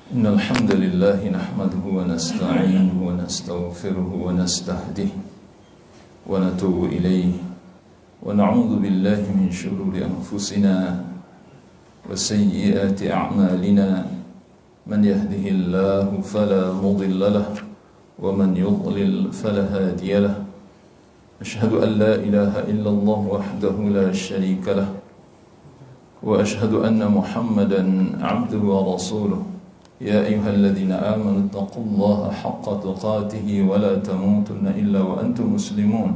إن الحمد لله نحمده ونستعينه ونستغفره ونستهديه ونتوب إليه ونعوذ بالله من شرور أنفسنا وسيئات أعمالنا من يهده الله فلا مضل له ومن يضلل فلا هادي له أشهد أن لا إله إلا الله وحده لا شريك له وأشهد أن محمدا عبده ورسوله يا أيها الذين آمنوا اتقوا الله حق تقاته ولا تموتن إلا وأنتم مسلمون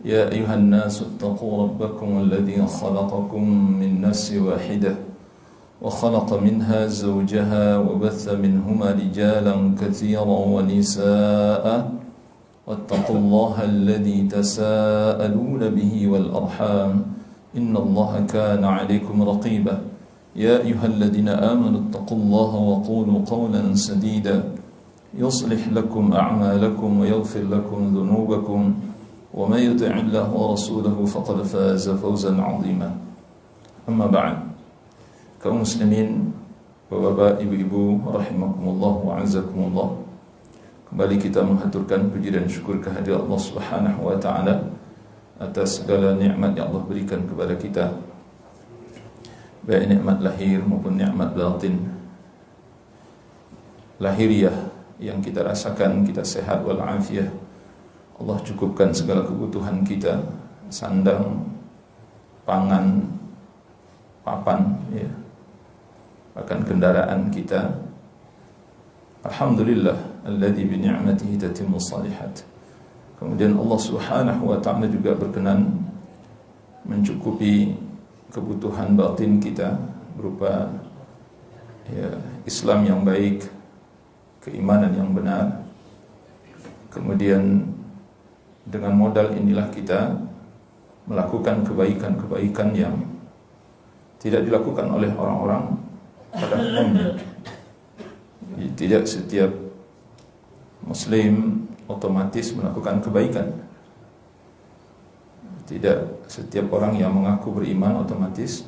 يا أيها الناس اتقوا ربكم الذي خلقكم من نفس واحدة وخلق منها زوجها وبث منهما رجالا كثيرا ونساء واتقوا الله الذي تساءلون به والأرحام إن الله كان عليكم رقيبا يا أيها الذين آمنوا اتقوا الله وقولوا قولا سديدا يصلح لكم أعمالكم ويغفر لكم ذنوبكم ومن يطع الله ورسوله فقد فاز فوزا عظيما أما بعد kaum muslimin, bapak-bapak, ibu-ibu rahimakumullah wa azakumullah, kembali kita menghaturkan puji dan syukur kehadirat Allah Subhanahu wa taala atas segala nikmat yang Allah berikan kepada kita, baik nikmat lahir maupun nikmat batin. Lahiriah yang kita rasakan, kita sehat walafiat, Allah cukupkan segala kebutuhan kita, sandang, pangan, papan, ya, bahkan kendaraan kita. Alhamdulillah alladzi bi ni'matihi tatimmu shalihat. Kemudian Allah Subhanahu wa taala juga berkenan mencukupi kebutuhan batin kita berupa Islam yang baik, keimanan yang benar. Kemudian dengan modal inilah kita melakukan kebaikan-kebaikan yang tidak dilakukan oleh orang-orang pada umumnya. Tidak setiap Muslim otomatis melakukan kebaikan. Tidak setiap orang yang mengaku beriman otomatis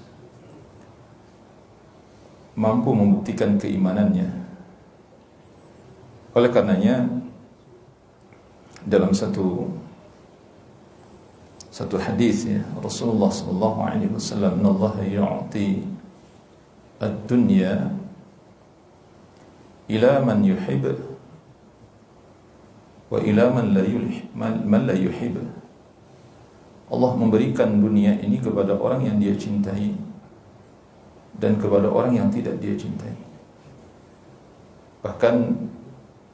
mampu membuktikan keimanannya. Oleh karenanya, dalam satu hadis, ya, Rasulullah sallallahu alaihi wasallam, "Innallaha yu'ti ad-dunya ila man yuhib wa ila man la yuhib." Allah memberikan dunia ini kepada orang yang Dia cintai dan kepada orang yang tidak Dia cintai. Bahkan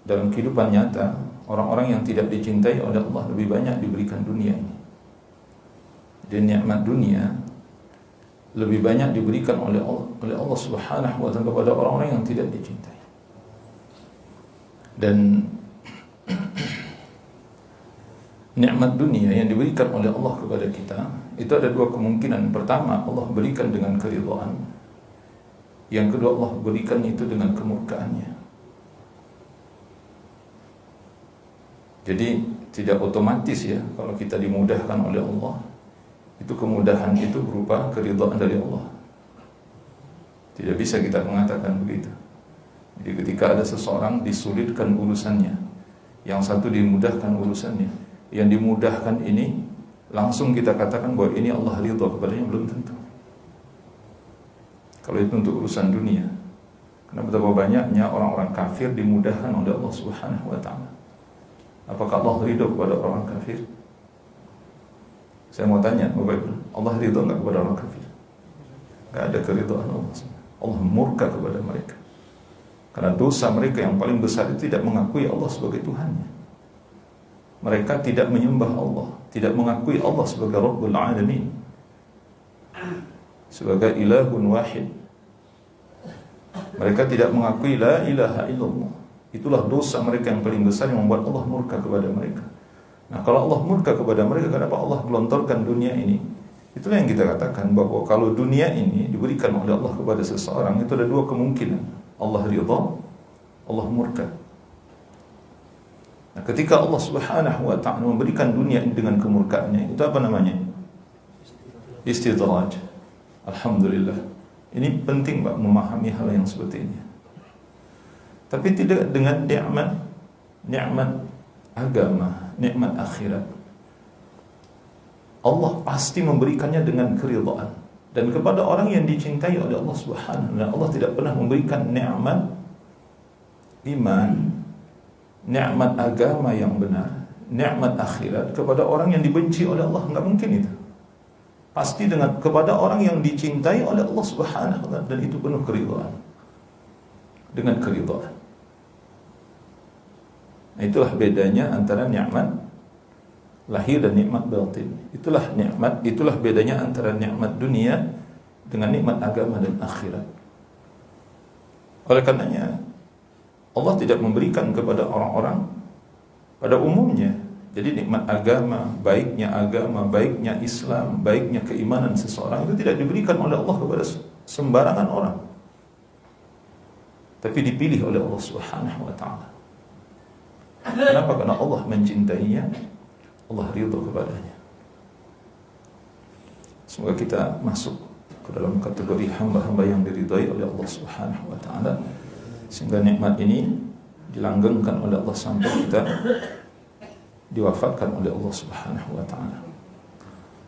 dalam kehidupan nyata, orang-orang yang tidak dicintai oleh Allah lebih banyak diberikan dunia ini. Dan nikmat dunia lebih banyak diberikan oleh Allah Subhanahu wa taala kepada orang-orang yang tidak dicintai. Dan nikmat dunia yang diberikan oleh Allah kepada kita itu ada dua kemungkinan. Pertama, Allah berikan dengan keridhaan. Yang kedua, Allah berikan itu dengan kemurkaannya. Jadi tidak otomatis, ya, kalau kita dimudahkan oleh Allah, itu kemudahan itu berupa keridhaan dari Allah. Tidak bisa kita mengatakan begitu. Jadi ketika ada seseorang disulitkan urusannya, yang satu dimudahkan urusannya, yang dimudahkan ini langsung kita katakan bahwa ini Allah ridha kepadanya, belum tentu. Kalau itu untuk urusan dunia. Karena betapa banyaknya orang-orang kafir dimudahkan oleh Allah Subhanahu wa taala. Apakah Allah ridha kepada orang kafir? Saya mau tanya, Bapak Ibu, Allah ridha enggak kepada orang kafir? Enggak ada keridhaan Allah. Allah murka kepada mereka. Karena dosa mereka yang paling besar itu tidak mengakui Allah sebagai Tuhannya. Mereka tidak menyembah Allah, tidak mengakui Allah sebagai Rabbul Alamin, sebagai ilahun wahid. Mereka tidak mengakui la ilaha illallah. Itulah dosa mereka yang paling besar yang membuat Allah murka kepada mereka. Nah, kalau Allah murka kepada mereka, kenapa Allah gelontorkan dunia ini? Itulah yang kita katakan bahwa kalau dunia ini diberikan oleh Allah kepada seseorang, itu ada dua kemungkinan. Allah ridha, Allah murka. Nah, ketika Allah Subhanahu wa ta'ala memberikan dunia ini dengan kemurkaannya, itu apa namanya? Istidraj. Alhamdulillah. Ini penting, Pak, memahami hal yang seperti ini. tapi tidak dengan nikmat agama, nikmat akhirat. Allah pasti memberikannya dengan keridhaan. Dan kepada orang yang dicintai oleh Allah Subhanahu wa ta'ala, Allah tidak pernah memberikan nikmat iman, nikmat agama yang benar, nikmat akhirat kepada orang yang dibenci oleh Allah. Enggak mungkin itu. Pasti kepada orang yang dicintai oleh Allah Subhanahu wa ta'ala, dan itu penuh keridhaan. Dengan keridhaan. Nah, itulah bedanya antara nikmat lahir dan nikmat batin. Itulah bedanya antara nikmat dunia dengan nikmat agama dan akhirat. Oleh karenanya Allah tidak memberikan kepada orang-orang pada umumnya. Jadi nikmat agama, baiknya Islam, baiknya keimanan seseorang itu tidak diberikan oleh Allah kepada sembarangan orang, tapi dipilih oleh Allah Subhanahu wa ta'ala. Kenapa? Karena Allah mencintainya, Allah ridho kepadanya. Semoga kita masuk ke dalam kategori hamba-hamba yang diridhai oleh Allah Subhanahu wa ta'ala, sehingga nikmat ini dilanggengkan oleh Allah sampai kita diwafatkan oleh Allah Subhanahu wa ta'ala.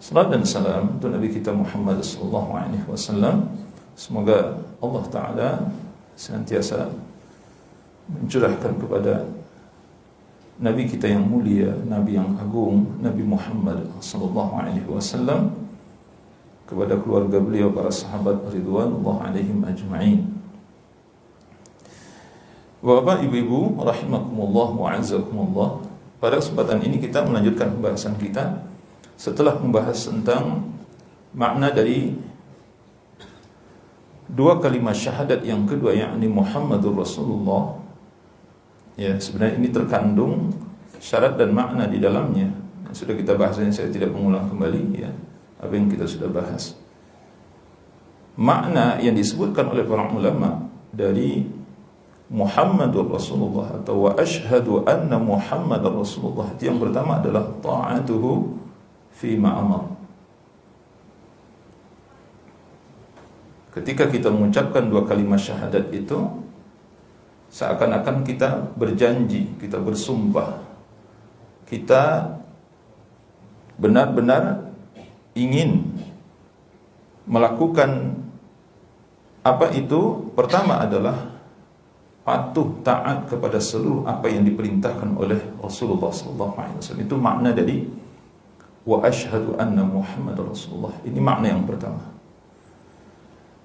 Salam dan salam untuk Nabi kita Muhammad sallallahu alaihi wasallam. Semoga Allah taala senantiasa mencurahkan kepada Nabi kita yang mulia, Nabi yang agung, Nabi Muhammad sallallahu alaihi wasallam, kepada keluarga beliau, para sahabat ridwanullah alaihim ajma'in. Bapak, ibu-ibu rahimakumullah wa a'azzakumullah. Pada kesempatan ini kita melanjutkan pembahasan kita setelah membahas tentang makna dari dua kalimat syahadat yang kedua, yakni Muhammadur Rasulullah. Ya, sebenarnya ini terkandung syarat dan makna di dalamnya. Sudah kita bahas, saya tidak mengulang kembali ya apa yang kita sudah bahas. Makna yang disebutkan oleh para ulama dari Muhammadur Rasulullah atau wa asyhadu anna Muhammadar Rasulullah, yang pertama adalah ta'atuhu fi ma'amar. Ketika kita mengucapkan dua kalimat syahadat itu, seakan-akan kita berjanji, kita bersumpah, kita benar-benar ingin melakukan apa itu. Pertama adalah patuh taat kepada seluruh apa yang diperintahkan oleh Rasulullah SAW. Itu makna dari wa asyhadu anna Muhammadar Rasulullah. Ini makna yang pertama.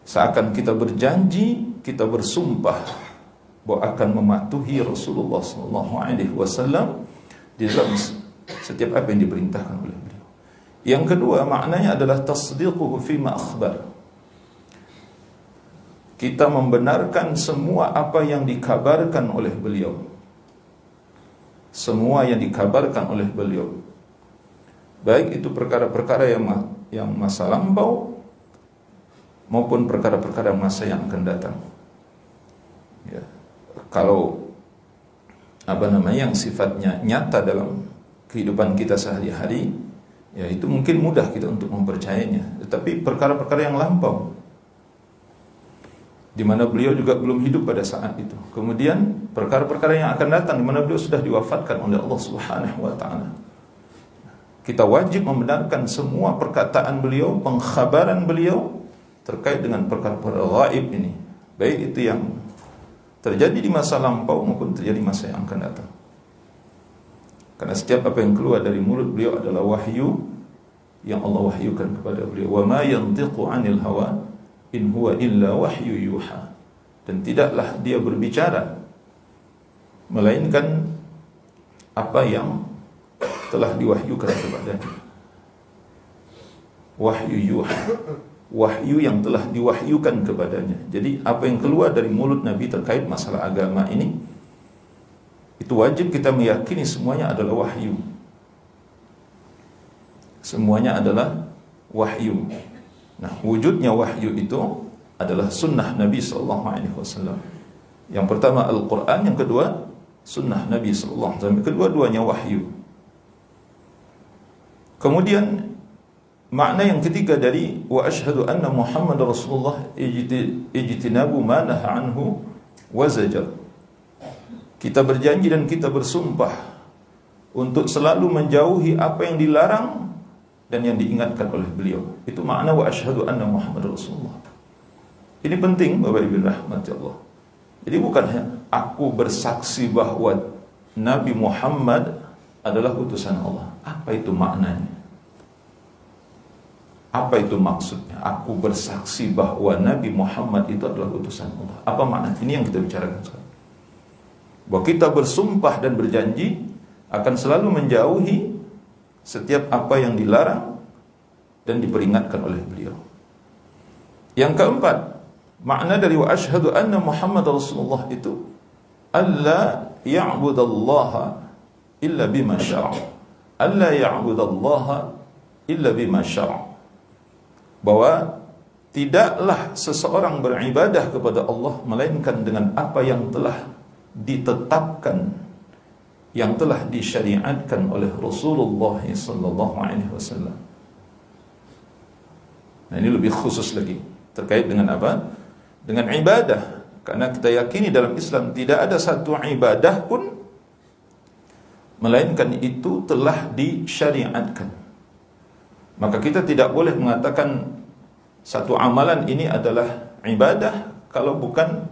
Seakan kita berjanji, kita bersumpah bahwa akan mematuhi Rasulullah SAW di dalam setiap apa yang diperintahkan oleh beliau. Yang kedua maknanya adalah tasdiquhu fima akhbar. Kita membenarkan semua apa yang dikabarkan oleh beliau. Semua yang dikabarkan oleh beliau, baik itu perkara-perkara yang masa lampau maupun perkara-perkara masa yang akan datang. Ya. Kalau yang sifatnya nyata dalam kehidupan kita sehari-hari, ya itu mungkin mudah kita untuk mempercayainya. Tetapi perkara-perkara yang lampau, di mana beliau juga belum hidup pada saat itu, kemudian perkara-perkara yang akan datang di mana beliau sudah diwafatkan oleh Allah Subhanahu wa ta'ala, kita wajib membenarkan semua perkataan beliau, pengkhabaran beliau terkait dengan perkara-perkara gaib ini, baik itu yang terjadi di masa lampau maupun terjadi masa yang akan datang. Karena setiap apa yang keluar dari mulut beliau adalah wahyu yang Allah wahyukan kepada beliau. Wa ma yantiqu 'anil hawa in huwa illa wahyu yuha. Dan tidaklah dia berbicara melainkan apa yang telah diwahyukan kepadanya. Wahyu yuha, wahyu yang telah diwahyukan kepadanya. Jadi apa yang keluar dari mulut Nabi terkait masalah agama ini, itu wajib kita meyakini semuanya adalah wahyu. Semuanya adalah wahyu. Nah, wujudnya wahyu itu adalah sunnah Nabi SAW. Yang pertama Al-Quran, yang kedua sunnah Nabi SAW. Kedua-duanya wahyu. Kemudian makna yang ketiga dari wa asyhadu anna Muhammadar Rasulullah ijtinabu ma naha anhu wa zajar. kita berjanji dan kita bersumpah untuk selalu menjauhi apa yang dilarang dan yang diingatkan oleh beliau. Itu makna wa asyhadu anna Muhammadar Rasulullah. Ini penting Bapak Ibu rahmati Allah. Jadi bukan hanya aku bersaksi bahwa Nabi Muhammad adalah utusan Allah. Apa itu maknanya? Apa itu maksudnya? Aku bersaksi bahwa Nabi Muhammad itu adalah utusan Allah. Apa makna? Ini yang kita bicarakan sekarang. Bahwa kita bersumpah dan berjanji akan selalu menjauhi setiap apa yang dilarang dan diperingatkan oleh beliau. Yang keempat, makna dari wa asyhadu anna Muhammad Rasulullah itu alla ya'budallaha illa bima syara'. Alla ya'budallaha illa bima syara'. Bahwa tidaklah seseorang beribadah kepada Allah melainkan dengan apa yang telah ditetapkan, yang telah disyariatkan oleh Rasulullah sallallahu alaihi wasallam. Nah, ini lebih khusus lagi terkait dengan apa? Dengan ibadah. Karena kita yakini dalam Islam tidak ada satu ibadah pun melainkan itu telah disyariatkan. Maka kita tidak boleh mengatakan satu amalan ini adalah ibadah kalau bukan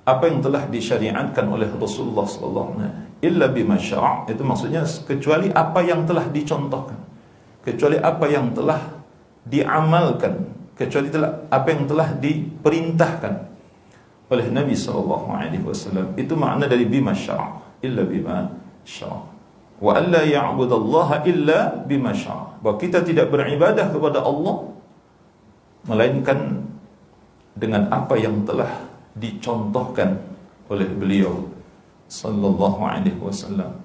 apa yang telah disyariatkan oleh Rasulullah sallallahu alaihi wasallam. Illa bima syara', itu maksudnya kecuali apa yang telah dicontohkan, kecuali apa yang telah diamalkan, kecuali apa yang telah diperintahkan oleh Nabi sallallahu alaihi wasallam. Itu makna dari bima syara', illa bima syara'. Wa alla ya'budallaha illa bima syara'. Bahwa kita tidak beribadah kepada Allah melainkan dengan apa yang telah dicontohkan oleh beliau sallallahu alaihi wasallam.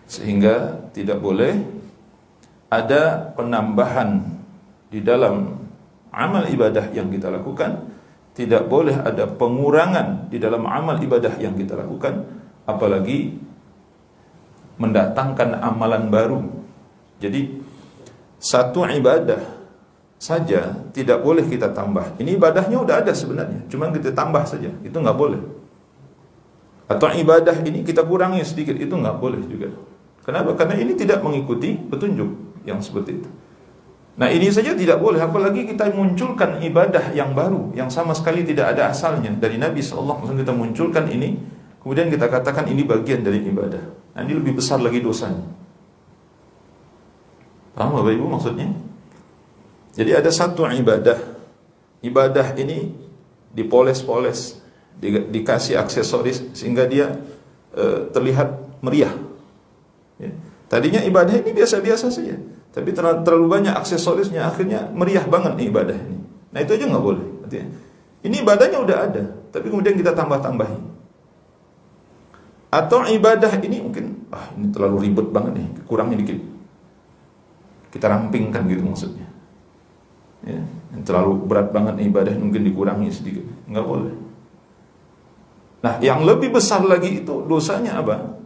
Sehingga tidak boleh ada penambahan di dalam amal ibadah yang kita lakukan, tidak boleh ada pengurangan di dalam amal ibadah yang kita lakukan, apalagi mendatangkan amalan baru. Jadi satu ibadah saja tidak boleh kita tambah. Ini ibadahnya udah ada sebenarnya, cuma kita tambah saja, itu nggak boleh. Atau ibadah ini kita kurangi sedikit, itu nggak boleh juga. Kenapa? Karena ini tidak mengikuti petunjuk yang seperti itu. Nah, ini saja tidak boleh, apalagi kita munculkan ibadah yang baru, yang sama sekali tidak ada asalnya dari Nabi SAW. Kita munculkan ini, kemudian kita katakan ini bagian dari ibadah. Nah, ini lebih besar lagi dosanya. Paham Bapak Ibu maksudnya? Jadi ada satu ibadah, ibadah ini dipoles-poles, dikasih aksesoris sehingga dia terlihat meriah. Ya. Tadinya ibadah ini biasa-biasa saja, tapi terlalu banyak aksesorisnya, akhirnya meriah banget nih ibadah ini. Nah, itu aja nggak boleh. Artinya, ini ibadahnya udah ada, tapi kemudian kita tambah-tambahin. Atau ibadah ini mungkin, ini terlalu ribet banget nih, kurangnya dikit. Kita rampingkan gitu maksudnya. Ya, terlalu berat banget nih ibadah, mungkin dikurangi sedikit. Nggak boleh. Nah, yang lebih besar lagi itu dosanya apa?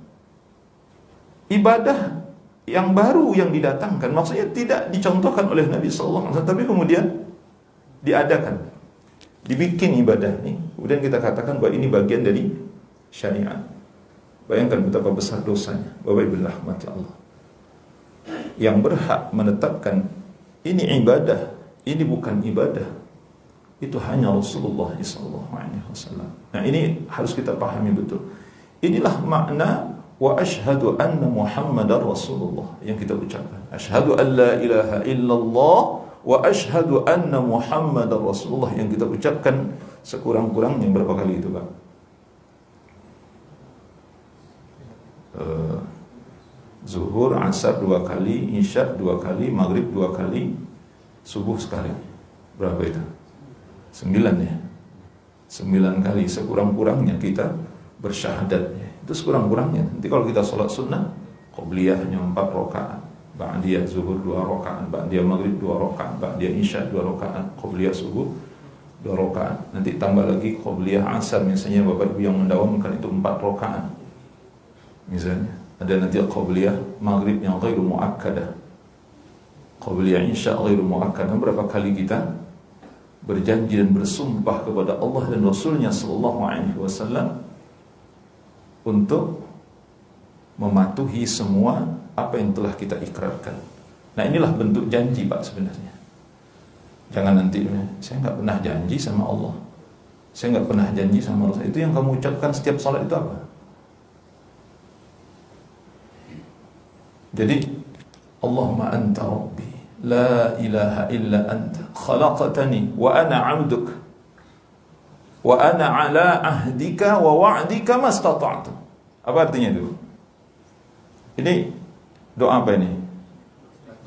Ibadah yang baru yang didatangkan, maksudnya tidak dicontohkan oleh Nabi SAW, tapi kemudian diadakan, dibikin ibadah ini, kemudian kita katakan bahwa ini bagian dari syariat. Bayangkan betapa besar dosanya. Bapak Ibu rahmati Allah. Yang berhak menetapkan ini ibadah, ini bukan ibadah, itu hanya Rasulullah SAW. Nah, ini harus kita pahami betul. Inilah makna wa asyhadu anna Muhammadar Rasulullah yang kita ucapkan. Asyhadu an la ilaha illallah wa asyhadu anna Muhammadar Rasulullah yang kita ucapkan sekurang-kurangnya berapa kali itu, Pak? Zuhur, asar 2 kali, isya 2 kali, maghrib 2 kali, subuh sekali. Berapa itu? 9 ya. 9 kali sekurang-kurangnya kita bersyahadat. Itu sekurang-kurangnya. Nanti kalau kita sholat sunnah, qobliyahnya 4 rakaat, ba'diyah zuhur 2 rakaat, ba'diyah maghrib 2 rakaat, ba'diyah isya 2 rakaat, qobliyah subuh 2 rakaat. Nanti tambah lagi qobliyah asar, misalnya Bapak Ibu yang mendawamkan itu 4 rakaat. Misalnya ada nanti qobliyah maghrib yang ghairu muakkadah, qobliyah isya ghairu muakkadah. Berapa kali kita berjanji dan bersumpah kepada Allah dan Rasulnya sallallahu alaihi wasallam untuk mematuhi semua apa yang telah kita ikrarkan. Nah, inilah bentuk janji, Pak, sebenarnya. Jangan nanti, saya nggak pernah janji sama Allah, saya nggak pernah janji sama Rasul. Itu yang kamu ucapkan setiap salat itu apa? Jadi, Allahumma anta rabbi, la ilaha illa anta, khalaqtani wa ana 'abduk, wa ana 'ala ahdika wa wa'dika mastata'tu. Apa artinya itu? Ini doa apa ini?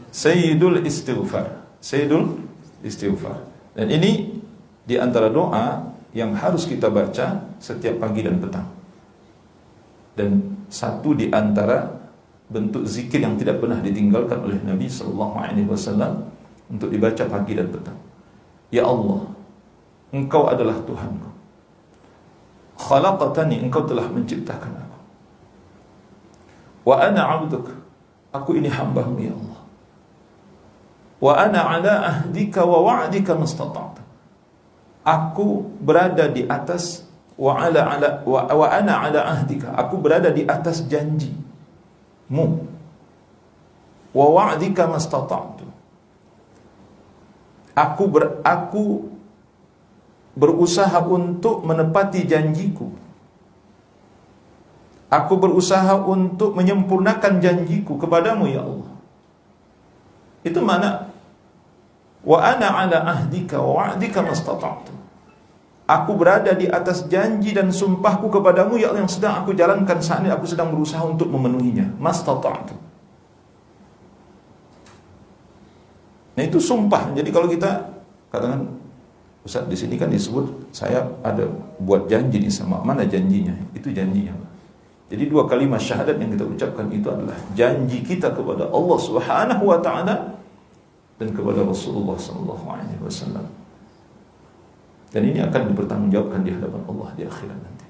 Sayyidul istighfar. Sayyidul istighfar. Dan ini di antara doa yang harus kita baca setiap pagi dan petang. Dan satu di antara bentuk zikir yang tidak pernah ditinggalkan oleh Nabi sallallahu alaihi wasallam untuk dibaca pagi dan petang. Ya Allah, Engkau adalah Tuhanku. Khalaqtani, Engkau telah menciptakan aku. Wa ana 'abduk, aku ini hamba-Mu ya Allah. Wa ana 'ala ahdika wa wa'dika mastata'tu. Aku berada di atas wa ana 'ala ahdika, aku berada di atas janji-Mu. Wa wa'dika mastata'tu. Aku berusaha untuk menepati janjiku. Aku berusaha untuk menyempurnakan janjiku kepadamu ya Allah. Itu mana? Wa ana 'ala ahdika wa wa'dika mastata'tu. Aku berada di atas janji dan sumpahku kepadamu ya Allah yang sedang aku jalankan saat ini, aku sedang berusaha untuk memenuhinya. Mastata'tu. Nah, itu sumpah. Jadi kalau kita katakan, Ustaz, di sini kan disebut saya ada buat janji nih sama, mana janjinya? Itu janjinya. Jadi dua kalimat syahadat yang kita ucapkan itu adalah janji kita kepada Allah Subhanahu wa taala dan kepada Rasulullah sallallahu alaihi wasallam. Dan ini akan dipertanggungjawabkan di hadapan Allah di akhirat nanti.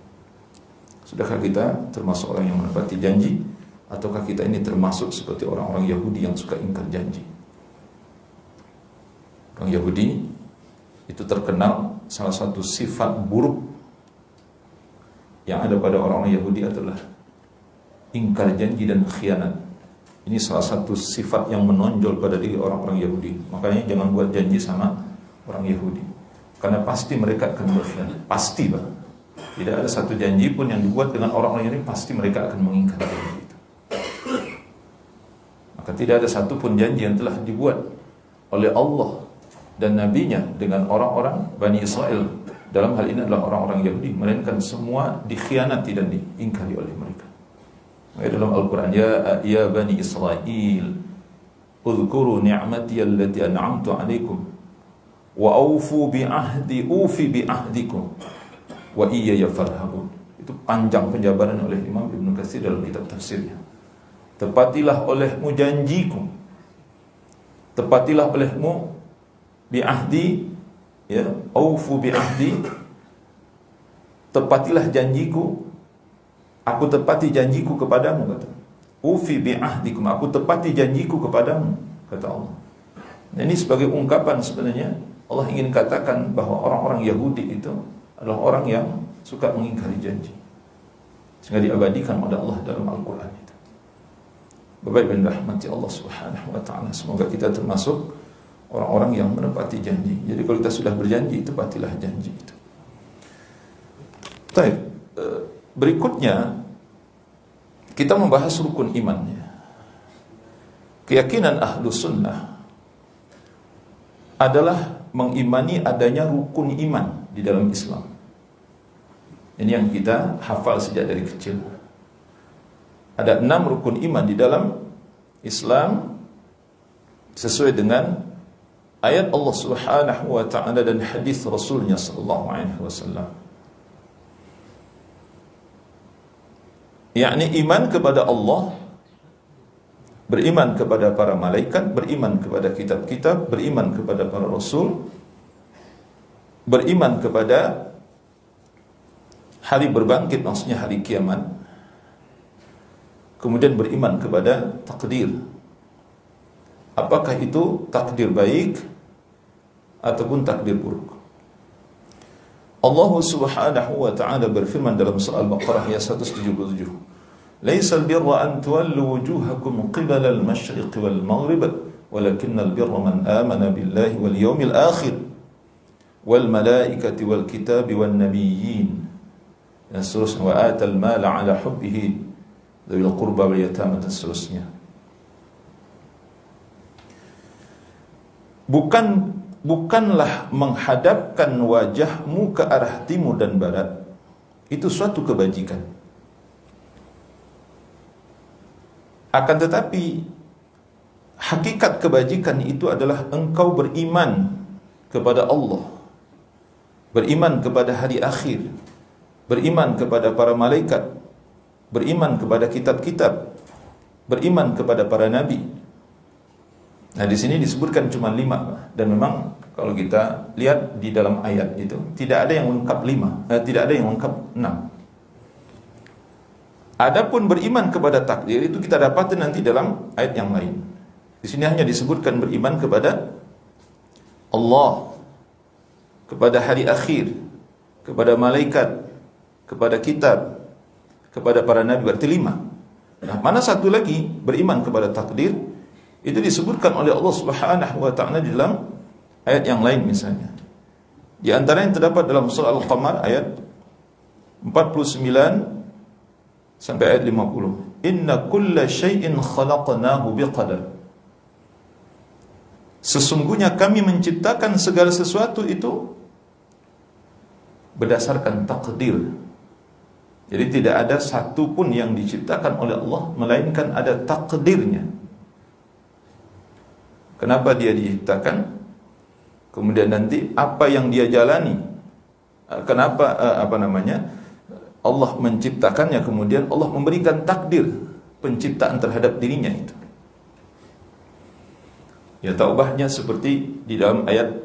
Sudahkah kita termasuk orang yang menepati janji, ataukah kita ini termasuk seperti orang-orang Yahudi yang suka ingkar janji? Orang Yahudi itu terkenal salah satu sifat buruk yang ada pada orang-orang Yahudi adalah ingkar janji dan khianat. Ini salah satu sifat yang menonjol pada diri orang-orang Yahudi. Makanya jangan buat janji sama orang Yahudi, karena pasti mereka akan berkhianat. Pasti, Pak. Tidak ada satu janji pun yang dibuat dengan orang-orang Yahudi, pasti mereka akan mengingkar janji itu. Maka tidak ada satu pun janji yang telah dibuat oleh Allah dan Nabi-Nya dengan orang-orang Bani Israel, dalam hal ini adalah orang-orang Yahudi, melainkan semua dikhianati dan diingkari oleh mereka. Maka dalam Al-Quran, ya Bani Israel, udhkuru ni'mati allati an'amtu alaikum wa awfu bi'ahdi ufi bi'ahdikum wa iyaya farhabun. Itu panjang penjabaran oleh Imam Ibn Katsir dalam kitab tafsirnya. Tepatilah olehmu janjiku, tepatilah olehmu bi'ahdi, ya, aufu bi'ahdi, tepatilah janjiku, aku tepati janjiku kepadamu, kata. Ufi bi'ahdikum, aku tepati janjiku kepadamu, kata Allah. Nah, ini sebagai ungkapan sebenarnya Allah ingin katakan bahwa orang-orang Yahudi itu adalah orang yang suka mengingkari janji, sehingga diabadikan oleh Allah dalam Al-Quran itu. Bapak Ibu yang rahmati Allah Subhanahu wa ta'ala, semoga kita termasuk orang-orang yang menepati janji. Jadi kalau kita sudah berjanji, tepatilah janji itu. Baik, berikutnya kita membahas rukun imannya. Keyakinan ahlu sunnah adalah mengimani adanya rukun iman di dalam Islam. Ini yang kita hafal sejak dari kecil. Ada 6 rukun iman di dalam Islam sesuai dengan ayat Allah Subhanahu wa ta'ala dan hadis Rasulnya sallallahu alaihi wasallam. Yakni iman kepada Allah, beriman kepada para malaikat, beriman kepada kitab-kitab, beriman kepada para rasul, beriman kepada hari berbangkit, maksudnya hari kiamat, kemudian beriman kepada takdir. Apakah itu takdir baik ataupun takdir buruk? Allah Subhanahu wa ta'ala berfirman dalam surah Al-Baqarah ayat 177, "Laisal birra an tuwallu wujuhakum qibala al-masyriq wal maghrib, walakinnal birra man amana billahi wal yawmil akhir wal malaikati wal kitabi wan nabiyyin." Dan seterusnya, "Wa atal mala ala hubbihi dzil qurba wal yatama." Dan seterusnya. Bukanlah menghadapkan wajahmu ke arah timur dan barat itu suatu kebajikan. Akan tetapi hakikat kebajikan itu adalah engkau beriman kepada Allah, beriman kepada hari akhir, beriman kepada para malaikat, beriman kepada kitab-kitab, beriman kepada para nabi. Nah, di sini disebutkan cuma 5, dan memang kalau kita lihat di dalam ayat itu tidak ada yang lengkap 5, tidak ada yang lengkap 6. Adapun beriman kepada takdir itu kita dapati nanti dalam ayat yang lain. Di sini hanya disebutkan beriman kepada Allah, kepada hari akhir, kepada malaikat, kepada kitab, kepada para nabi, berarti 5. Nah, mana satu lagi beriman kepada takdir? Itu disebutkan oleh Allah Subhanahu wa ta'ala di dalam ayat yang lain misalnya. Di antara yang terdapat dalam surah Al-Qamar ayat 49 sampai ayat 50. "Inna kulla syai'in khalaqnahu biqadar." Sesungguhnya kami menciptakan segala sesuatu itu berdasarkan takdir. Jadi tidak ada satu pun yang diciptakan oleh Allah melainkan ada takdirnya. Kenapa dia diciptakan? Kemudian nanti apa yang dia jalani? Kenapa Allah menciptakannya, kemudian Allah memberikan takdir penciptaan terhadap dirinya itu. Ya, taubahnya seperti di dalam ayat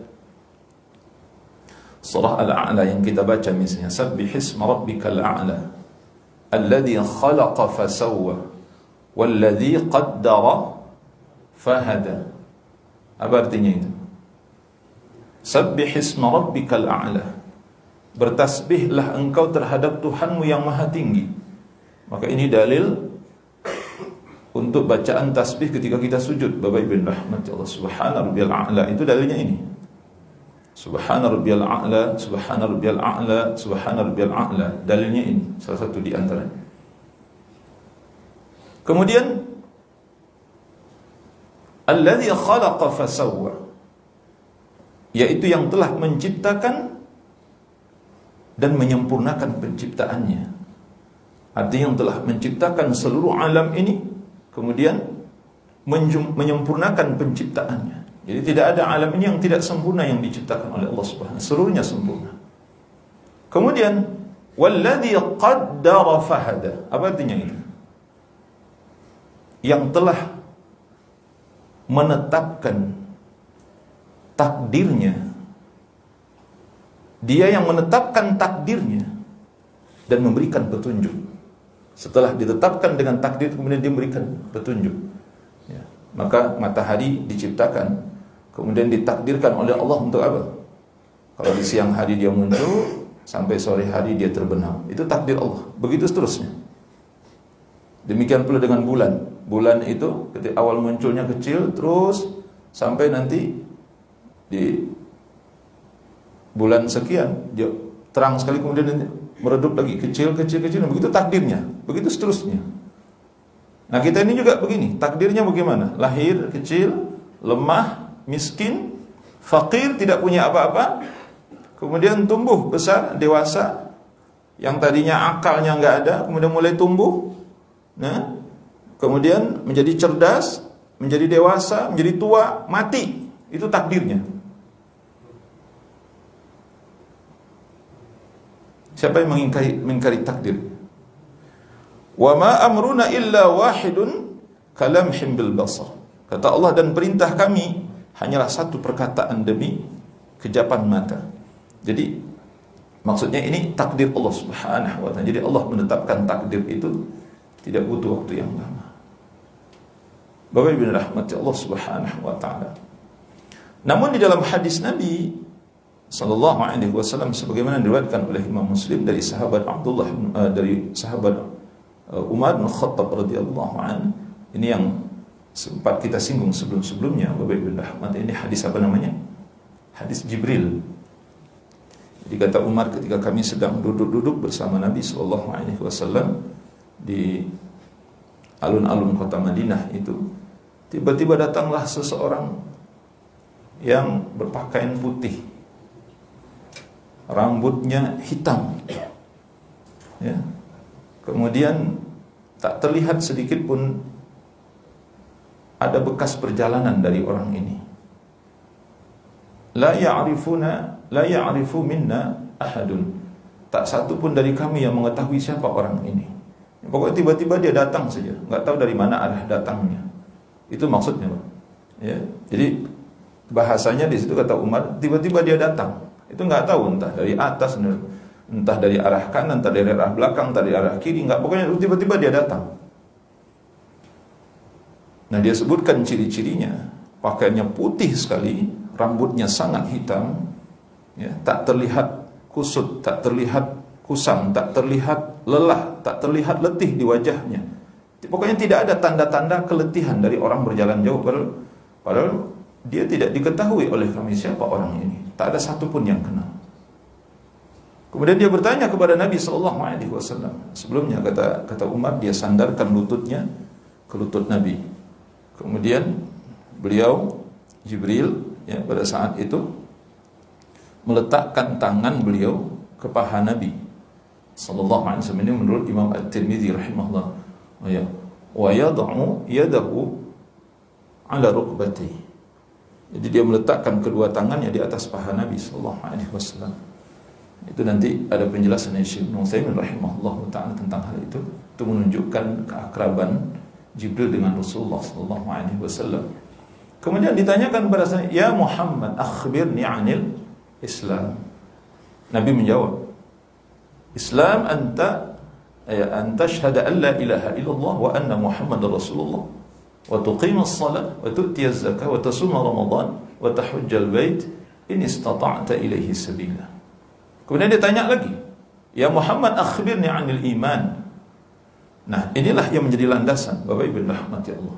surah Al-A'la yang kita baca misalnya, "Sabbihisma rabbikal a'la alladhi khalaqa fasawwa walladhi qaddara fahada." Apa artinya itu? Sabbihisma rabbikal a'la, bertasbihlah engkau terhadap Tuhanmu yang maha tinggi. Maka ini dalil untuk bacaan tasbih ketika kita sujud. Bapak Ibu rahmati Allah, subhana rabbiyal a'la, itu dalilnya ini. Subhana rabbiyal a'la, subhana rabbiyal a'la, subhana rabbiyal a'la. Dalilnya ini, salah satu di antaranya. Kemudian alladzi khalaqa fasawwa, yaitu yang telah menciptakan dan menyempurnakan penciptaannya. Artinya yang telah menciptakan seluruh alam ini, kemudian menyempurnakan penciptaannya. Jadi tidak ada alam ini yang tidak sempurna yang diciptakan oleh Allah Subhanahu wa ta'ala, seluruhnya sempurna. Kemudian walladzi qaddara fahada, apa artinya itu? Yang telah menetapkan takdirnya. Dia yang menetapkan takdirnya dan memberikan petunjuk. Setelah ditetapkan dengan takdir, kemudian dia memberikan petunjuk. Ya. Maka matahari diciptakan, kemudian ditakdirkan oleh Allah untuk apa? Kalau di siang hari dia muncul, sampai sore hari dia terbenam. Itu takdir Allah. Begitu seterusnya. Demikian pula dengan bulan. Bulan itu ketika awal munculnya kecil, terus sampai nanti di bulan sekian dia terang sekali, kemudian nanti meredup lagi kecil, begitu takdirnya, begitu seterusnya. Nah, kita ini juga begini, takdirnya bagaimana? Lahir kecil, lemah, miskin, fakir, tidak punya apa-apa, kemudian tumbuh besar, dewasa, yang tadinya akalnya nggak ada, kemudian mulai tumbuh, nah, kemudian menjadi cerdas, menjadi dewasa, menjadi tua, mati. Itu takdirnya. Siapa yang mengingkari takdir? Wa ma amruna illa wahidun kalamhim bil basar. Kata Allah, dan perintah kami hanyalah satu perkataan demi kejapan mata. Jadi maksudnya ini takdir Allah Subhanahu wa ta'ala. Jadi Allah menetapkan takdir itu tidak butuh waktu yang lama. Bapak Ibu rahmati Allah Subhanahu wa ta'ala. Namun di dalam hadis Nabi sallallahu alaihi wasallam sebagaimana diriwayatkan oleh Imam Muslim dari sahabat Umar bin Khattab radhiyallahu anhu. Ini yang sempat kita singgung sebelum-sebelumnya, Bapak Ibu rahmat. Ini hadis apa namanya? Hadis Jibril. Jadi kata Umar, ketika kami sedang duduk-duduk bersama Nabi sallallahu alaihi wasallam di alun-alun kota Madinah itu, tiba-tiba datanglah seseorang yang berpakaian putih, rambutnya hitam, ya. Kemudian tak terlihat sedikit pun ada bekas perjalanan dari orang ini. La ya'rifu minna ahadun. Tak satu pun dari kami yang mengetahui siapa orang ini. Pokoknya tiba-tiba dia datang saja, nggak tahu dari mana arah datangnya. Itu maksudnya, Pak. Ya. Jadi bahasanya di situ kata Umar, tiba-tiba dia datang. Itu nggak tahu entah dari atas, entah dari arah kanan, entah dari arah belakang, entah dari arah kiri, nggak, pokoknya tiba-tiba dia datang. Nah, dia sebutkan ciri-cirinya. Pakaiannya putih sekali, rambutnya sangat hitam, ya, tak terlihat kusut, tak terlihat kusam, tak terlihat lelah, tak terlihat letih di wajahnya. Pokoknya tidak ada tanda-tanda keletihan dari orang berjalan jauh. Padahal dia tidak diketahui oleh kami siapa orang ini. Tak ada satupun yang kenal. Kemudian dia bertanya kepada Nabi SAW. Sebelumnya kata Umar, dia sandarkan lututnya ke lutut Nabi. Kemudian beliau Jibril, ya, pada saat itu meletakkan tangan beliau ke paha Nabi sallallahu alaihi wasallam. Ini menurut Imam At-Tirmidzi rahimahullah. Wa yad'u yadahu ala rukbatihi. Jadi dia meletakkan kedua tangannya di atas paha Nabi sallallahu alaihi wasallam. Itu nanti ada penjelasan Syekh Ibnu Utsaimin rahimahullah taala tentang hal itu. Itu menunjukkan keakraban Jibril dengan Rasulullah sallallahu alaihi wasallam. Kemudian ditanyakan kepada saya, "Ya Muhammad, akhbirni 'anil Islam." Nabi menjawab, "Islam anta syahada an la ilaha illallah wa anna Muhammadar Rasulullah wa tuqimus shalah wa tu'tiyaz zakah wa tasuma Ramadan wa tahujjal bait in istata'ta ilaihi sabila." Kemudian dia tanya lagi, "Ya Muhammad, akhbirni 'anil iman." Nah, inilah yang menjadi landasan Bapak Ibu rahmati Allah.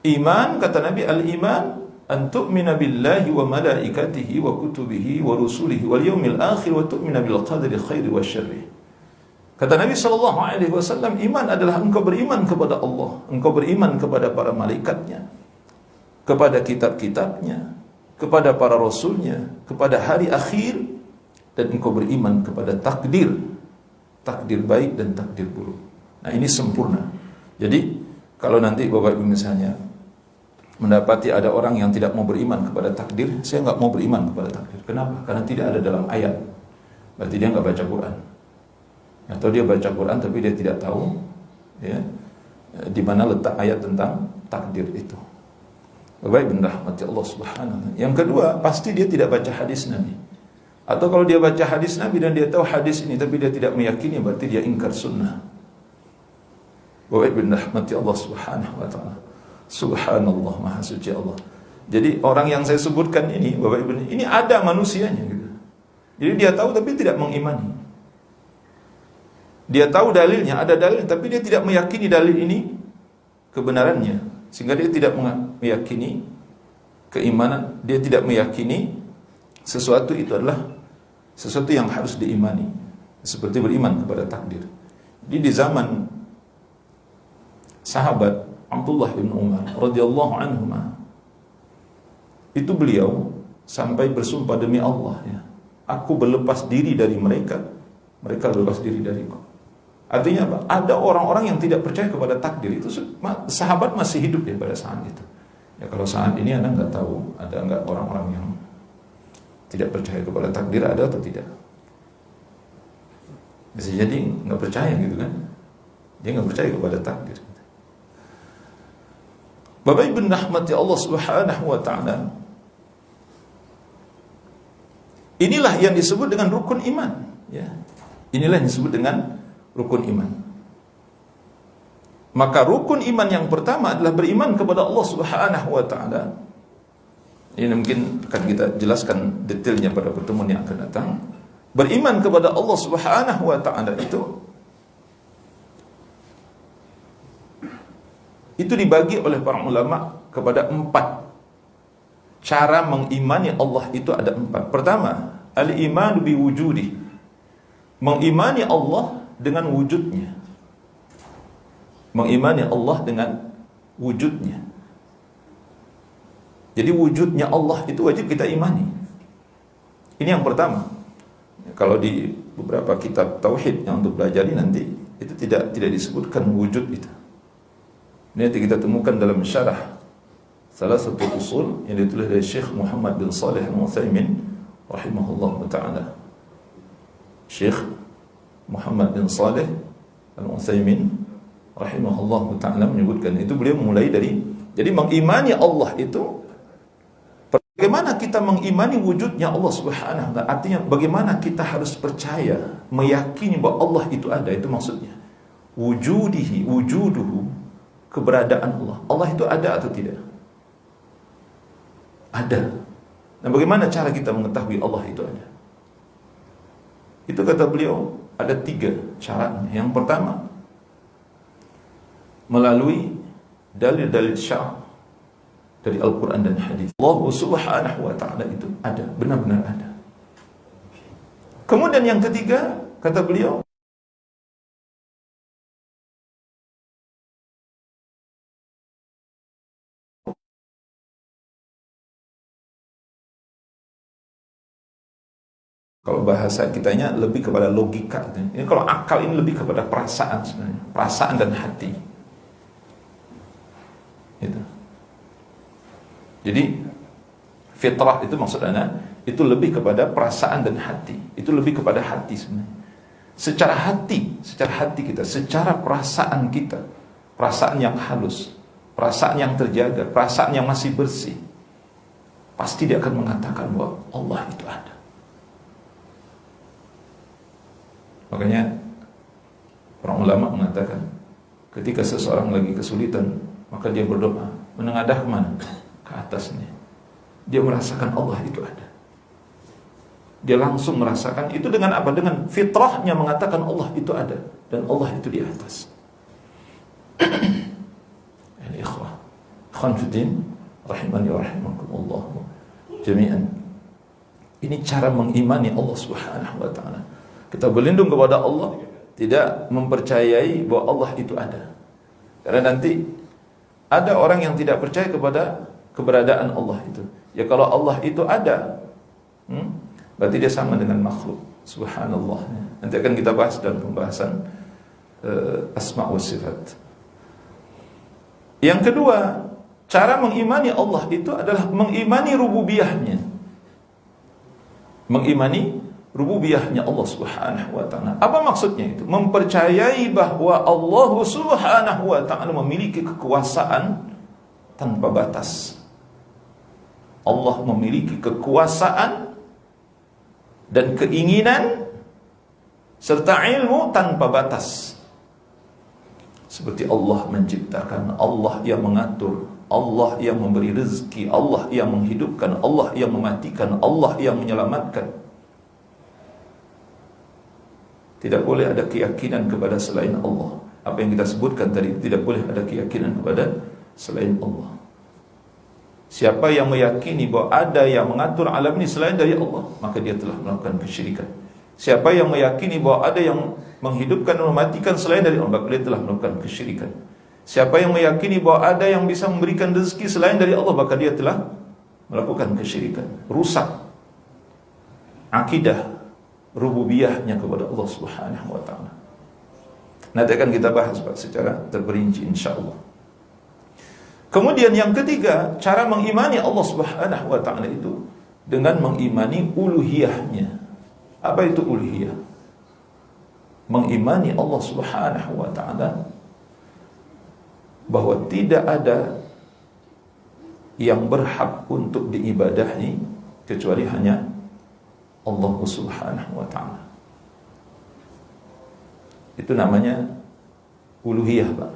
Iman, kata Nabi, al-iman an tu'mina billahi wa malaikatihi wa kutubihi wa rusulihi wal yawmil akhir wa tu'mina bil qadri khairi wa syarri. Kata Nabi sallallahu alaihi wasallam, iman adalah engkau beriman kepada Allah, engkau beriman kepada para malaikatnya, kepada kitab-kitabnya, kepada para rasulnya, kepada hari akhir, dan engkau beriman kepada takdir baik dan takdir buruk. Nah, ini sempurna. Jadi kalau nanti Bapak Ibu misalnya mendapati ada orang yang tidak mau beriman kepada takdir, saya nggak mau beriman kepada takdir. Kenapa? Karena tidak ada dalam ayat. Berarti dia nggak baca Quran. Atau dia baca Quran tapi dia tidak tahu, ya, di mana letak ayat tentang takdir itu. Bapak Ibu rahmati Allah subhanahu wa ta'ala. Yang kedua, pasti dia tidak baca hadis Nabi. Atau kalau dia baca hadis Nabi dan dia tahu hadis ini tapi dia tidak meyakini, berarti dia ingkar sunnah. Bapak Ibu rahmati Allah subhanahu wa ta'ala. Subhanallah, maha suci Allah. Jadi orang yang saya sebutkan ini, Bapak Ibu, ini ada manusianya gitu. Jadi dia tahu tapi tidak mengimani. Dia tahu dalilnya, ada dalil, tapi dia tidak meyakini dalil ini kebenarannya, sehingga dia tidak meyakini keimanan. Dia tidak meyakini sesuatu itu adalah sesuatu yang harus diimani, seperti beriman kepada takdir. Jadi di zaman sahabat Abdullah bin Umar radhiyallahu anhuma, itu beliau sampai bersumpah, demi Allah, ya, aku berlepas diri dari mereka, mereka berlepas diri dariku. Artinya apa? Ada orang-orang yang tidak percaya kepada takdir. Itu sahabat masih hidup ya pada saat itu. Ya, kalau saat ini Anda nggak tahu ada nggak orang-orang yang tidak percaya kepada takdir, ada atau tidak. Bisa jadi nggak percaya gitu kan. Dia nggak percaya kepada takdir. Bapak Ibu rahmati Allah subhanahu wa ta'ala, inilah yang disebut dengan rukun iman, ya. Inilah yang disebut dengan rukun iman. Maka rukun iman yang pertama adalah beriman kepada Allah subhanahu wa ta'ala, Ini mungkin akan kita jelaskan detailnya pada pertemuan yang akan datang. Beriman kepada Allah Subhanahu wa taala itu dibagi oleh para ulama kepada 4. Cara mengimani Allah itu ada 4. Pertama, al-iman bi wujudi. Mengimani Allah dengan wujudnya. Mengimani Allah dengan wujudnya. Jadi wujudnya Allah itu wajib kita imani. Ini yang pertama. Kalau di beberapa kitab tauhid yang untuk pelajari nanti itu tidak disebutkan wujud itu. Ini nanti kita temukan dalam syarah salah satu usul yang ditulis oleh Syekh Muhammad bin Shalih Al-Utsaimin rahimahullah taala. Syekh Muhammad bin Shalih Al-Utsaimin rahimahullah taala menyebutkan itu, beliau mulai dari, jadi mengimani Allah itu bagaimana kita mengimani wujudnya Allah Subhanahu wa taala. Artinya bagaimana kita harus percaya, meyakini bahwa Allah itu ada, itu maksudnya. Wujudihi, wujuduhu, keberadaan Allah. Allah itu ada atau tidak? Ada. Nah, bagaimana cara kita mengetahui Allah itu ada? Itu kata beliau ada 3 syaratnya. Yang pertama, melalui dalil-dalil syar'i dari Al-Quran dan hadis. Allah Subhanahu wa ta'ala itu ada, benar-benar ada. Kemudian yang ketiga, kata beliau, kalau bahasa kitanya lebih kepada logika. Ini kalau akal ini lebih kepada perasaan sebenarnya, perasaan dan hati. Itu. Jadi fitrah itu maksudnya itu lebih kepada perasaan dan hati. Itu lebih kepada hati sebenarnya. Secara hati kita, secara perasaan kita, perasaan yang halus, perasaan yang terjaga, perasaan yang masih bersih, pasti dia akan mengatakan bahwa Allah itu ada. Makanya para ulama mengatakan ketika seseorang lagi kesulitan, maka dia berdoa menengadah kemana? Ke atasnya. Dia merasakan Allah itu ada. Dia langsung merasakan itu dengan apa? Dengan fitrahnya mengatakan Allah itu ada dan Allah itu di atas. Al-ikhwah, ikhwan fiddin, rahimani wa rahimakumullah jami'an. Ini cara mengimani Allah Subhanahu wa taala. Kita berlindung kepada Allah, tidak mempercayai bahwa Allah itu ada. Karena nanti ada orang yang tidak percaya kepada keberadaan Allah itu. Ya kalau Allah itu ada, berarti dia sama dengan makhluk. Subhanallah. Nanti akan kita bahas dalam pembahasan asma wa sifat. Yang kedua, cara mengimani Allah itu adalah mengimani rububiyahnya. Mengimani rububiyahnya Allah Subhanahu wa taala. Apa maksudnya itu? Mempercayai bahwa Allah Subhanahu wa taala memiliki kekuasaan tanpa batas. Allah memiliki kekuasaan dan keinginan serta ilmu tanpa batas. Seperti Allah menciptakan, Allah yang mengatur, Allah yang memberi rezeki, Allah yang menghidupkan, Allah yang mematikan, Allah yang menyelamatkan. Tidak boleh ada keyakinan kepada selain Allah. Apa yang kita sebutkan tadi, tidak boleh ada keyakinan kepada selain Allah. Siapa yang meyakini bahwa ada yang mengatur alam ini selain dari Allah, maka dia telah melakukan kesyirikan. Siapa yang meyakini bahwa ada yang menghidupkan dan mematikan selain dari Allah, maka dia telah melakukan kesyirikan. Siapa yang meyakini bahwa ada yang bisa memberikan rezeki selain dari Allah, maka dia telah melakukan kesyirikan. Rusak akidah rububiyahnya kepada Allah Subhanahu wa taala. Nanti akan kita bahas secara terperinci insyaallah. Kemudian yang ketiga, cara mengimani Allah Subhanahu wa taala itu dengan mengimani uluhiyahnya. Apa itu uluhiyah? Mengimani Allah Subhanahu wa taala bahwa tidak ada yang berhak untuk diibadahi kecuali hanya Allah Subhanahu wa taala. Itu namanya uluhiyah, Pak.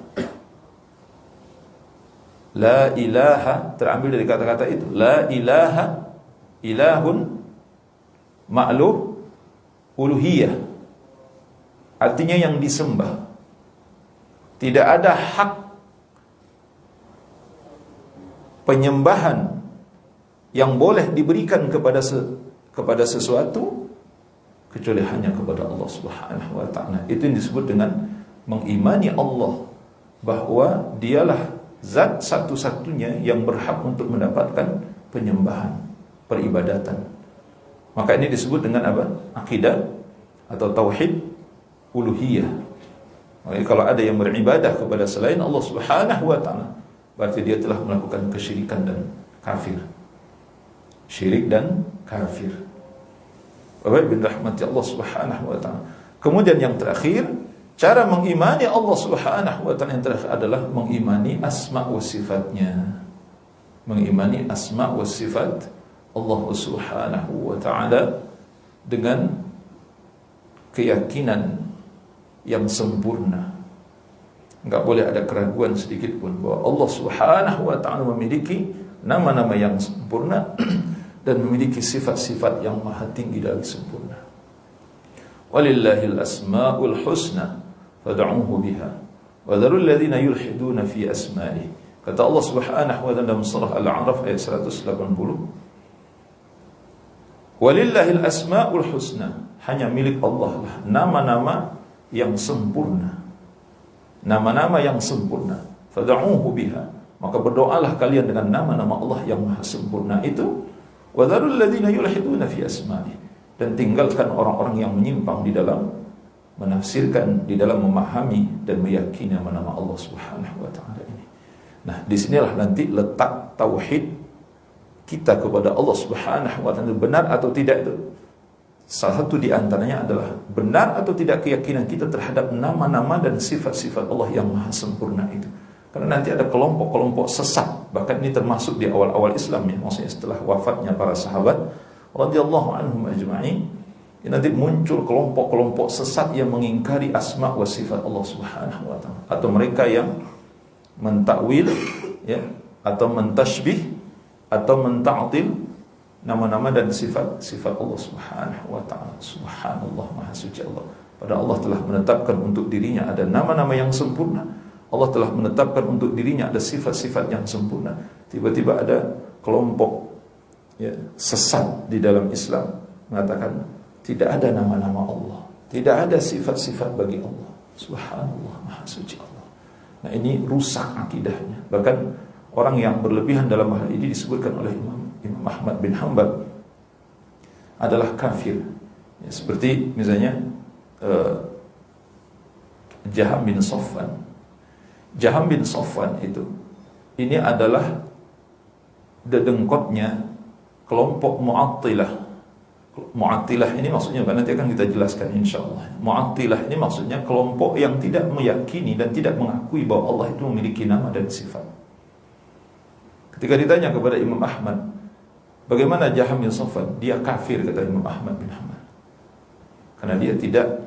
La ilaha terambil dari kata-kata itu. La ilaha ilahun ma'luh uluhiyah. Artinya yang disembah. Tidak ada hak penyembahan yang boleh diberikan kepada sesuatu kecuali hanya kepada Allah Subhanahu wa taala. Itu yang disebut dengan mengimani Allah, bahwa dialah zat satu-satunya yang berhak untuk mendapatkan penyembahan, peribadatan. Maka ini disebut dengan apa? Akidah atau tauhid uluhiyah. Maka kalau ada yang beribadah kepada selain Allah Subhanahu wa taala, berarti dia telah melakukan kesyirikan dan kafir. Syirik dan kafir. Bapak bin rahmati Allah Subhanahu wa taala. Kemudian yang terakhir, cara mengimani Allah Subhanahu wa taala yang terakhir adalah mengimani asma wa sifatnya. Mengimani asma wa sifat Allah Subhanahu wa taala dengan keyakinan yang sempurna. Enggak boleh ada keraguan sedikit pun bahwa Allah Subhanahu wa taala memiliki nama-nama yang sempurna dan memiliki sifat-sifat yang maha tinggi dan sempurna. Walillahil asmaul husna fad'uhu biha wa dharul ladzina yulhiduna fi asma'ihi. Kata Allah Subhanahu wa taala dalam surah Al-A'raf ayat 180. Walillahil asmaul husna, hanya milik Allah lah nama-nama yang sempurna. Nama-nama yang sempurna. Fad'uhu biha, maka berdoalah kalian dengan nama-nama Allah yang maha sempurna itu. Wa dharul ladzina yulhiduna fi asma'ihi, dan tinggalkan orang-orang yang menyimpang di dalam menafsirkan, di dalam memahami dan meyakini nama-nama Allah Subhanahu wa taala ini. Nah, disinilah nanti letak tauhid kita kepada Allah Subhanahu wa taala, benar atau tidak itu. Salah satu di antaranya adalah benar atau tidak keyakinan kita terhadap nama-nama dan sifat-sifat Allah yang maha sempurna itu. Karena nanti ada kelompok-kelompok sesat, bahkan ini termasuk di awal-awal Islam ya, maksudnya setelah wafatnya para sahabat radhiyallahu anhum ajma'in, nanti muncul kelompok-kelompok sesat yang mengingkari asma wa sifat Allah Subhanahu wa taala, atau mereka yang mentakwil ya, atau mentashbih atau menta'til nama-nama dan sifat-sifat Allah Subhanahu wa taala. Subhanallah, maha suci Allah. Padahal Allah telah menetapkan untuk dirinya ada nama-nama yang sempurna. Allah telah menetapkan untuk dirinya ada sifat-sifat yang sempurna. Tiba-tiba ada kelompok ya, sesat di dalam Islam mengatakan tidak ada nama-nama Allah, tidak ada sifat-sifat bagi Allah. Subhanallah, maha suci Allah. Nah, ini rusak akidahnya. Bahkan orang yang berlebihan dalam hal ini disebutkan oleh Imam Ahmad bin Hanbal adalah kafir ya, seperti misalnya Jaham bin Safwan. Jaham bin Safwan itu ini adalah dedengkotnya kelompok Mu'attilah. Mu'attilah ini maksudnya nanti akan kita jelaskan insyaallah. Mu'attilah ini maksudnya kelompok yang tidak meyakini dan tidak mengakui bahwa Allah itu memiliki nama dan sifat. Ketika ditanya kepada Imam Ahmad, bagaimana Jaham bin Safwan? Dia kafir, kata Imam Ahmad bin Hanbal. Karena dia tidak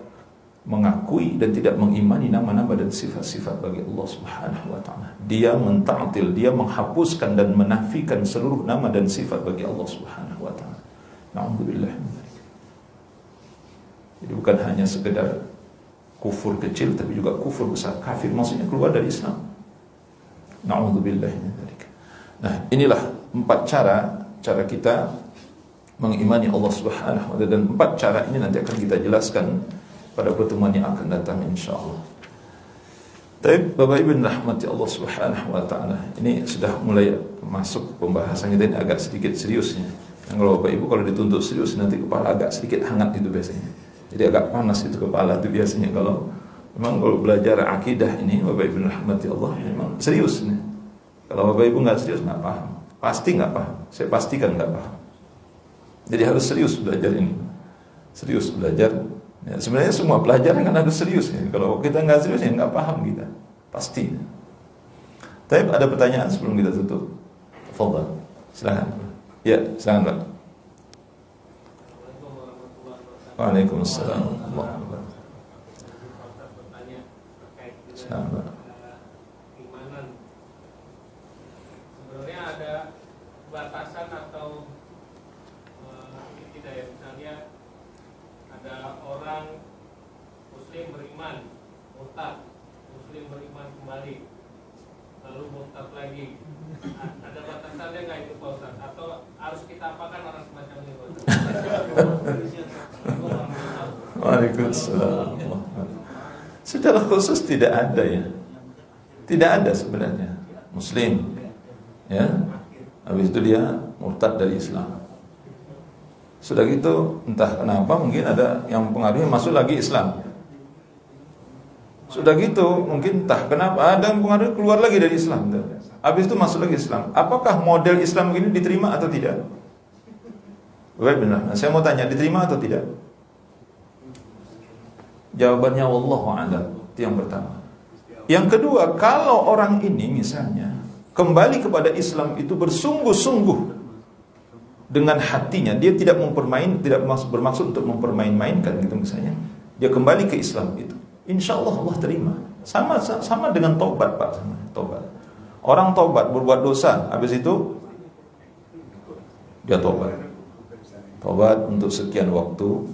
mengakui dan tidak mengimani nama-nama dan sifat-sifat bagi Allah Subhanahu wa taala. Dia menta'til, dia menghapuskan dan menafikan seluruh nama dan sifat bagi Allah Subhanahu wa taala. Na'udzubillah. Jadi bukan hanya sekedar kufur kecil, tapi juga kufur besar, kafir, maksudnya keluar dari Islam. Na'udzubillah. Nah, inilah 4 cara kita mengimani Allah Subhanahu wa taala, dan 4 cara ini nanti akan kita jelaskan pada pertemuan yang akan datang insyaallah. Tapi Bapak Ibu rahmati Allah Subhanahu wa taala, ini sudah mulai masuk pembahasan kita ini agak sedikit seriusnya. Kalau Bapak Ibu kalau dituntut serius nanti kepala agak sedikit hangat itu biasanya. Jadi agak panas itu kepala itu biasanya kalau memang kalau belajar akidah ini Bapak Ibu rahmati Allah memang serius nih. Kalau Bapak Ibu nggak serius nggak paham, pasti nggak paham. Saya pastikan nggak paham. Jadi harus serius belajar ini, serius belajar. Ya, sebenarnya semua pelajaran kan harus serius ya. Kalau kita nggak serius ya nggak paham kita, pasti. Tapi ada pertanyaan sebelum kita tutup. Fadhal, silakan. Ya, silakan Pak. Waalaikumsalam. Silakan Pak. murtad, muslim beriman kembali, lalu murtad lagi. Ada batasannya nggak itu Pak Ustaz? Atau harus kita apakan orang semacam ini Pak Ustaz? Waalaikumsalam. Secara khusus tidak ada ya. Tidak ada sebenarnya. Muslim, ya. Habis itu dia murtad dari Islam. Sudah gitu, entah kenapa mungkin ada yang pengaruhnya masuk lagi Islam. Sudah gitu, mungkin entah kenapa ada yang pengaruhnya keluar lagi dari Islam. Habis itu masuk lagi Islam. Apakah model Islam ini diterima atau tidak? Benar. Nah, saya mau tanya, diterima atau tidak? Jawabannya wallahu a'lam. Itu yang pertama. Yang kedua, kalau orang ini misalnya kembali kepada Islam itu bersungguh-sungguh dengan hatinya, dia tidak bermaksud untuk mempermain-mainkan gitu misalnya, dia kembali ke Islam itu, insya Allah Allah terima. Sama dengan taubat Pak, sama taubat. Orang taubat berbuat dosa, habis itu dia taubat untuk sekian waktu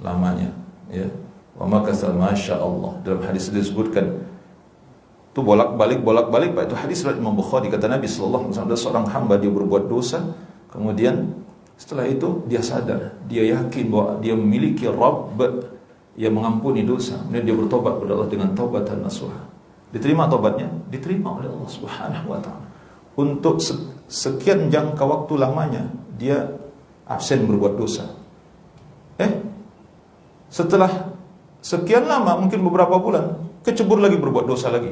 lamanya, ya. Wa makasal masya Allah, dalam hadis disebutkan itu bolak-balik Pak, itu hadis riwayat Imam Bukhari. Kata Nabi sallallahu alaihi wasallam, ada seorang hamba dia berbuat dosa, kemudian setelah itu dia sadar, dia yakin bahwa dia memiliki Rabb yang mengampuni dosa, kemudian dia bertobat kepada Allah dengan taubatan nasuha. Diterima tobatnya? Diterima oleh Allah Subhanahu wa taala. Untuk sekian jangka waktu lamanya dia absen berbuat dosa. Setelah sekian lama, mungkin beberapa bulan, kecebur lagi berbuat dosa lagi.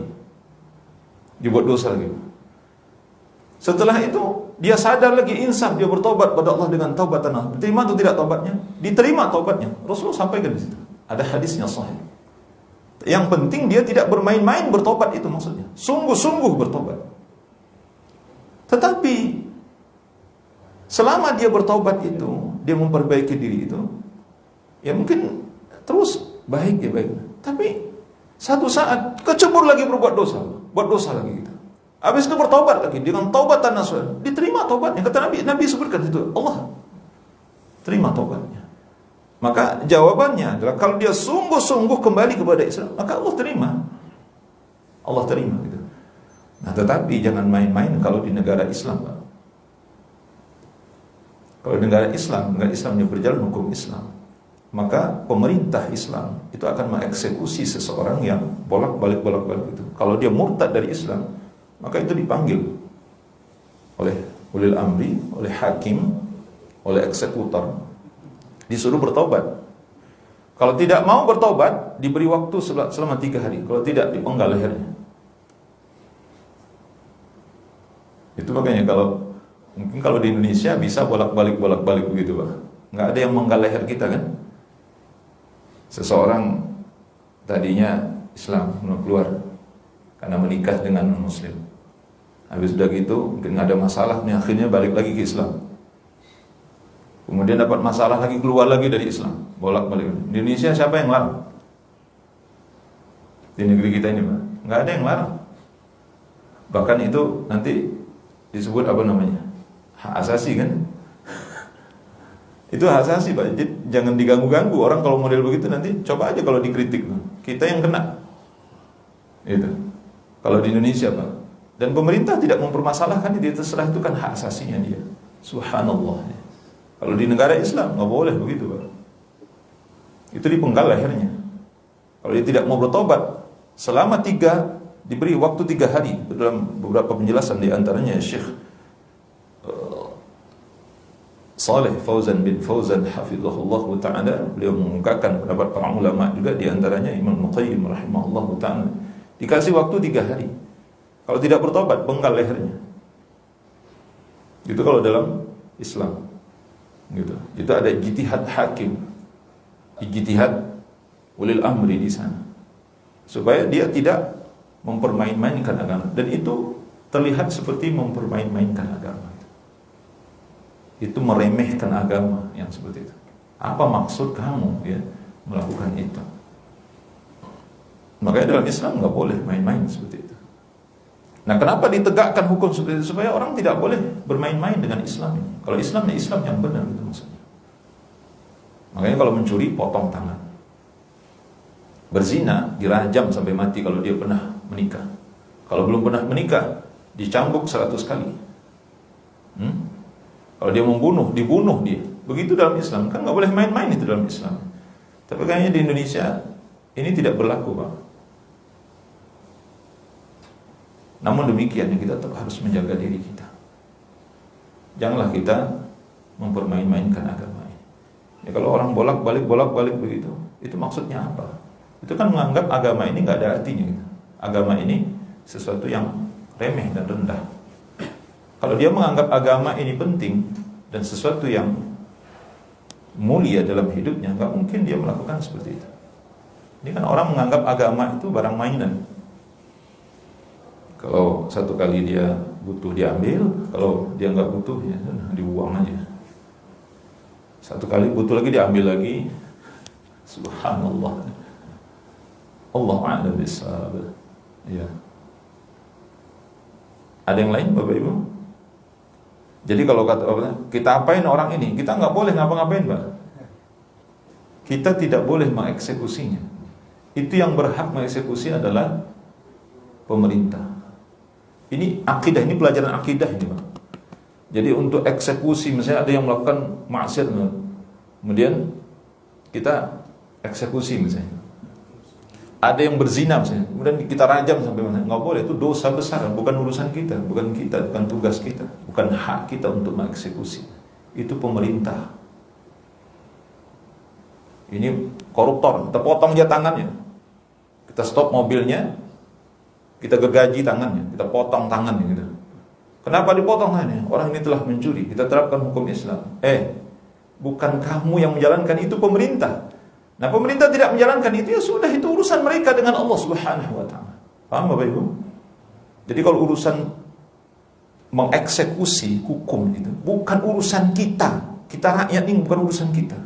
Dibuat dosa lagi. Setelah itu dia sadar lagi, insaf, dia bertobat pada Allah dengan taubatan nasuha. Diterima atau tidak tobatnya? Diterima tobatnya. Rasulullah sampaikan di situ. Ada hadisnya sahih. Yang penting dia tidak bermain-main bertobat, itu maksudnya. Sungguh-sungguh bertobat. Tetapi selama dia bertobat itu, dia memperbaiki diri itu, ya mungkin terus baik ya baik. Tapi satu saat kecebur lagi berbuat dosa, buat dosa lagi gitu. Habis itu bertobat lagi dengan taubatan nasuha. Diterima tobatnya. Kata Nabi sebutkan itu, Allah terima tobatnya. Maka jawabannya adalah kalau dia sungguh-sungguh kembali kepada Islam, maka Allah terima. Allah terima gitu. Nah, tetapi jangan main-main kalau di negara Islam, Pak. Kalau di negara Islamnya berjalan hukum Islam, maka pemerintah Islam itu akan mengeksekusi seseorang yang bolak-balik itu. Kalau dia murtad dari Islam, maka itu dipanggil oleh ulil amri, oleh hakim, oleh eksekutor, disuruh bertobat. Kalau tidak mau bertobat, diberi waktu selama 3 hari. Kalau tidak, dipenggal lehernya. Itu makanya mungkin kalau di Indonesia bisa bolak-balik begitu, Pak. Nggak ada yang menggal leher kita kan? Seseorang tadinya Islam keluar karena menikah dengan non-muslim. Habis sudah gitu mungkin nggak ada masalah, akhirnya balik lagi ke Islam. Kemudian dapat masalah lagi, keluar lagi dari Islam, bolak-balik. Di Indonesia siapa yang larang? Di negeri kita ini, Pak, nggak ada yang larang. Bahkan itu nanti disebut apa namanya? Hak asasi kan? Itu hak asasi, Pak. Jadi jangan diganggu-ganggu. Orang kalau model begitu nanti coba aja kalau dikritik, kita yang kena. Itu. Kalau di Indonesia, Pak. Dan pemerintah tidak mempermasalahkan itu, terserah, itu kan hak asasinya dia. Subhanallah. Kalau di negara Islam nggak boleh begitu, Pak. Itu dipenggal lehernya. Kalau dia tidak mau bertobat selama diberi waktu 3 hari. Dalam beberapa penjelasan di antaranya Syekh Saleh Fauzan bin Fauzan hafizahullah ta'ala, beliau mengungkapkan pendapat para ulama juga, di antaranya Imam Qayyim rahimahullah ta'ala. Dikasih waktu 3 hari. Kalau tidak bertobat, penggal lehernya. Itu kalau dalam Islam. Gitu. Itu ada ijtihad hakim, ijtihad ulil amri di sana, supaya dia tidak mempermain-mainkan agama. Dan itu terlihat seperti mempermain-mainkan agama. Itu meremehkan agama yang seperti itu. Apa maksud kamu ya melakukan itu? Makanya dalam Islam nggak boleh main-main seperti itu. Nah, kenapa ditegakkan hukum seperti itu? Supaya orang tidak boleh bermain-main dengan Islam ini. Kalau Islamnya Islam yang benar itu maksudnya. Makanya kalau mencuri, potong tangan. berzina dirajam sampai mati kalau dia pernah menikah. Kalau belum pernah menikah dicambuk 100 kali. Kalau dia membunuh, dibunuh dia. Begitu dalam Islam, kan nggak boleh main-main itu dalam Islam. Tapi kayaknya di Indonesia ini tidak berlaku, Pak. Namun demikian kita tetap harus menjaga diri kita. Janganlah kita mempermain-mainkan agama ini. Ya, kalau orang bolak-balik begitu, itu maksudnya apa? Itu kan menganggap agama ini nggak ada artinya. Agama ini sesuatu yang remeh dan rendah. Kalau dia menganggap agama ini penting dan sesuatu yang mulia dalam hidupnya, nggak mungkin dia melakukan seperti itu. Ini kan orang menganggap agama itu barang mainan. Kalau satu kali dia butuh diambil, kalau dia nggak butuh ya dibuang aja. Satu kali butuh lagi diambil lagi. Subhanallah. Allah a'lam bishawab. Ya. Ada yang lain Bapak Ibu? Jadi kalau kita apain orang ini, kita nggak boleh ngapa-ngapain, Pak. Kita tidak boleh mengeksekusinya. Itu yang berhak mengeksekusi adalah pemerintah. Ini akidah, ini pelajaran akidah ini, Pak. Jadi untuk eksekusi, misalnya ada yang melakukan maksiat, kemudian kita eksekusi misalnya. Ada yang berzina misalnya, kemudian kita rajam sampai mana? Nggak boleh, itu dosa besar, bukan urusan kita, bukan tugas kita, bukan hak kita untuk mengeksekusi. Itu pemerintah. Ini koruptor, kita potong dia tangannya, kita stop mobilnya, kita gergaji tangannya, kita potong tangannya gitu. Kenapa dipotong tangannya? Orang ini telah mencuri, kita terapkan hukum Islam. Bukan kamu yang menjalankan, itu pemerintah. Nah, pemerintah tidak menjalankan itu, ya sudah, itu urusan mereka dengan Allah Subhanahu wa taala. Paham Bapak Ibu? Jadi kalau urusan mengeksekusi hukum itu bukan urusan kita. Kita rakyat ini bukan urusan kita.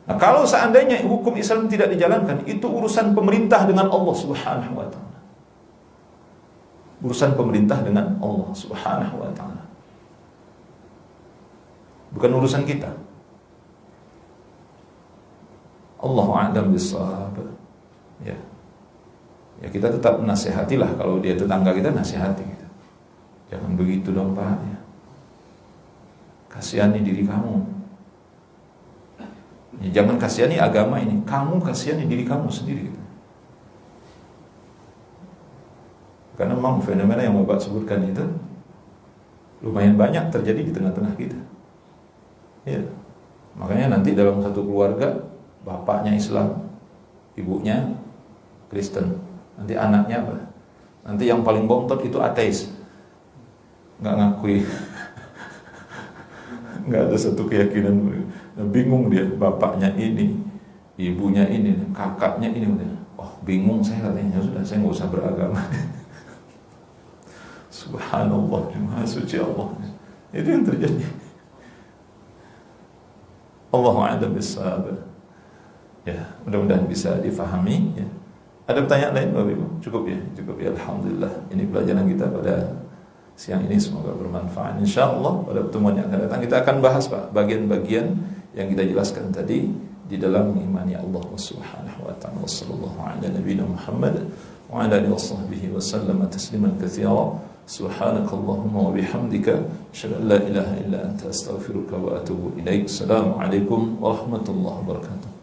Nah, kalau seandainya hukum Islam tidak dijalankan, itu urusan pemerintah dengan Allah Subhanahu wa taala. Urusan pemerintah dengan Allah Subhanahu wa taala. Bukan urusan kita. Allahu a'lam bishawab. Ya. Ya, kita tetap nasihatilah, kalau dia tetangga kita, nasihati kita. Jangan begitu dong, Pak. Ya. Kasihani diri kamu. Ya, jangan kasihani agama ini, kamu kasihani diri kamu sendiri gitu. Karena memang fenomena yang Bapak sebutkan itu lumayan banyak terjadi di tengah-tengah kita. Ya. Makanya nanti dalam satu keluarga, bapaknya Islam, ibunya Kristen, nanti anaknya apa? Nanti yang paling bontot itu ateis, nggak ngakui, nggak ada satu keyakinan. Nah, bingung dia, bapaknya ini, ibunya ini, kakaknya ini, bingung saya katanya, sudah saya nggak usah beragama. Subhanallah, Maha Suci Allah. Itu yang terjadi. Allahu a'lam bishawab. Ya, mudah-mudahan bisa difahami. Ya. Ada pertanyaan lain Bapak Ibu? Cukup ya, Alhamdulillah. Ini pelajaran kita pada siang ini, semoga bermanfaat. InsyaAllah pada pertemuan yang akan datang kita akan bahas, Pak, bagian-bagian yang kita jelaskan tadi di dalam mengimani Allah Subhanahu wa ta'ala. Wassallallahu ala nabiyina Muhammad wa ala alihi washabbihi wa sallama tasliman katsira. Subhanakallahumma wa bihamdika, asyhadu an la ilaha illa anta, astaghfiruka wa atubu ilaik. Assalamualaikum warahmatullahi wabarakatuh.